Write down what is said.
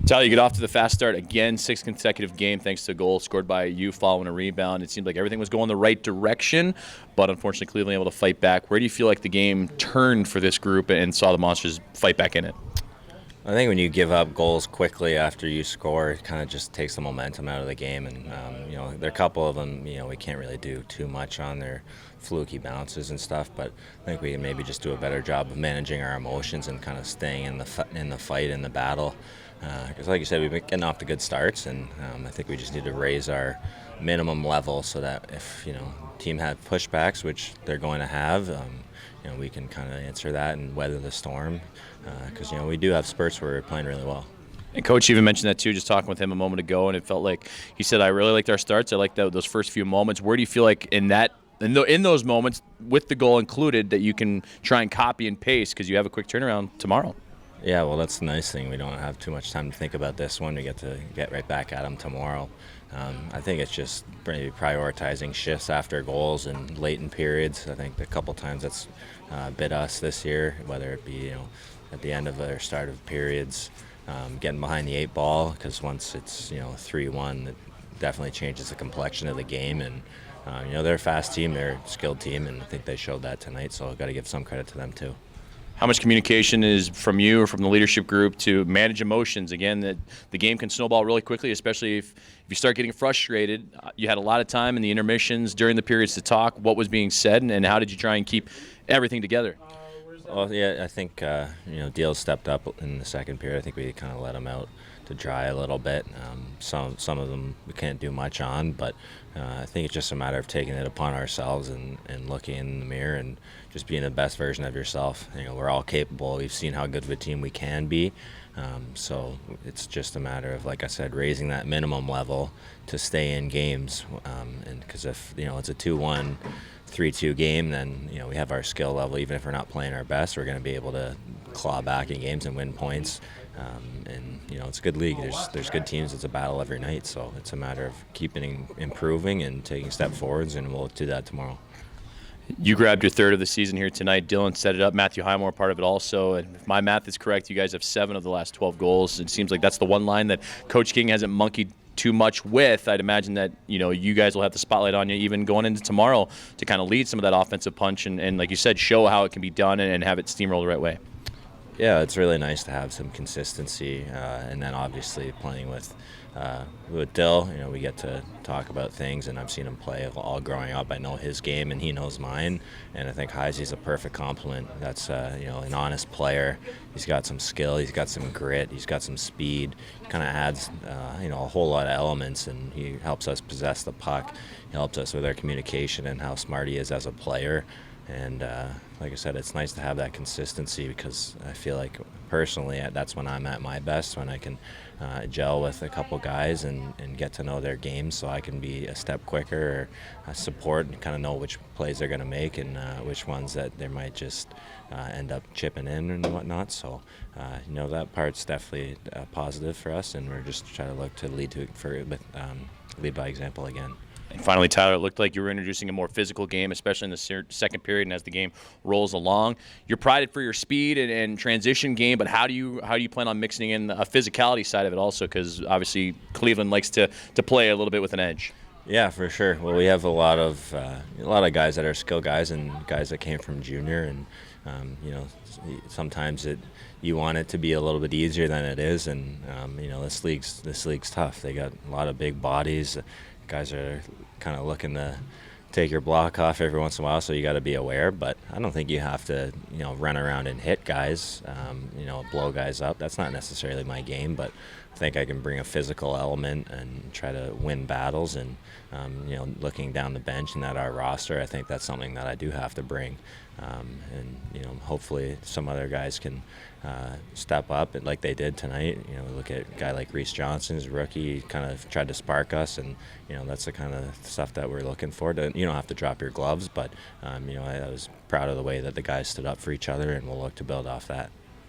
Tyler, you get off to the fast start again, sixth consecutive game thanks to a goal scored by you following a rebound. It seemed like everything was going the right direction, but unfortunately Cleveland able to fight back. Where do you feel like the game turned for this group and saw the Monsters fight back in it? I think when you give up goals quickly after you score, it kind of just takes the momentum out of the game. And, there are a couple of them, we can't really do too much on their fluky bounces and stuff. But I think we can maybe just do a better job of managing our emotions and kind of staying in the fight, in the battle. Because like you said, we've been getting off to good starts. And I think we just need to raise our minimum level so that if, team have pushbacks, which they're going to have, we can kind of answer that and weather the storm. Because we do have spurts where we're playing really well. And Coach even mentioned that too, just talking with him a moment ago, and it felt like he said, I really liked our starts. I liked those first few moments. Where do you feel like in those moments, with the goal included, that you can try and copy and paste because you have a quick turnaround tomorrow? Yeah, well, that's the nice thing. We don't have too much time to think about this one. We get to get right back at them tomorrow. I think it's just maybe prioritizing shifts after goals and late in periods. I think a couple times that's bit us this year, whether it be at the end of or start of periods, getting behind the eight ball, because once it's 3-1, it definitely changes the complexion of the game. And they're a fast team, they're a skilled team, and I think they showed that tonight. So I've got to give some credit to them too. How much communication is from you or from the leadership group to manage emotions? Again, that the game can snowball really quickly, especially if you start getting frustrated. You had a lot of time in the intermissions during the periods to talk. What was being said, and how did you try and keep everything together? Well, yeah, I think Deal stepped up in the second period. I think we kind of let him out to dry a little bit. Some of them we can't do much on, but I think it's just a matter of taking it upon ourselves and looking in the mirror and just being the best version of yourself. We're all capable. We've seen how good of a team we can be. So it's just a matter of, like I said, raising that minimum level to stay in games. And because if it's a 2-1, 3-2 game, then we have our skill level. Even if we're not playing our best, we're going to be able to claw back in games and win points. And it's a good league. There's good teams. It's a battle every night. So it's a matter of keeping improving and taking step forwards, and we'll do that tomorrow. You grabbed your third of the season here tonight. Dylan set it up. Matthew Highmore part of it also. And if my math is correct, you guys have 7 of the last 12 goals. It seems like that's the one line that Coach King hasn't monkeyed too much with. I'd imagine that you guys will have the spotlight on you even going into tomorrow to kind of lead some of that offensive punch and like you said, show how it can be done and have it steamroll the right way. Yeah, it's really nice to have some consistency, and then obviously playing with Dill, we get to talk about things, and I've seen him play all growing up. I know his game, and he knows mine, and I think Heisey's a perfect complement. That's an honest player. He's got some skill, he's got some grit, he's got some speed. He kind of adds a whole lot of elements, and he helps us possess the puck. He helps us with our communication and how smart he is as a player. And like I said, it's nice to have that consistency because I feel like personally that's when I'm at my best, when I can gel with a couple guys and get to know their games so I can be a step quicker or support and kind of know which plays they're going to make and which ones that they might just end up chipping in and whatnot. So, that part's definitely positive for us, and we're just trying to look to lead by example again. And finally, Tyler, it looked like you were introducing a more physical game, especially in the second period and as the game rolls along. You're prided for your speed and transition game, but how do you plan on mixing in a physicality side of it also? Because obviously Cleveland likes to play a little bit with an edge. Yeah, for sure. Well, we have a lot of guys that are skill guys and guys that came from junior, and sometimes you want it to be a little bit easier than it is, and this league's tough. They got a lot of big bodies. Guys are kind of looking to take your block off every once in a while, so you got to be aware. But I don't think you have to, run around and hit guys, blow guys up. That's not necessarily my game, but I think I can bring a physical element and try to win battles. And looking down the bench and at our roster, I think that's something that I do have to bring. Hopefully some other guys can step up like they did tonight. We look at a guy like Reese Johnson's rookie, kind of tried to spark us, and that's the kind of stuff that we're looking for. You don't have to drop your gloves, but I was proud of the way that the guys stood up for each other, and we'll look to build off that.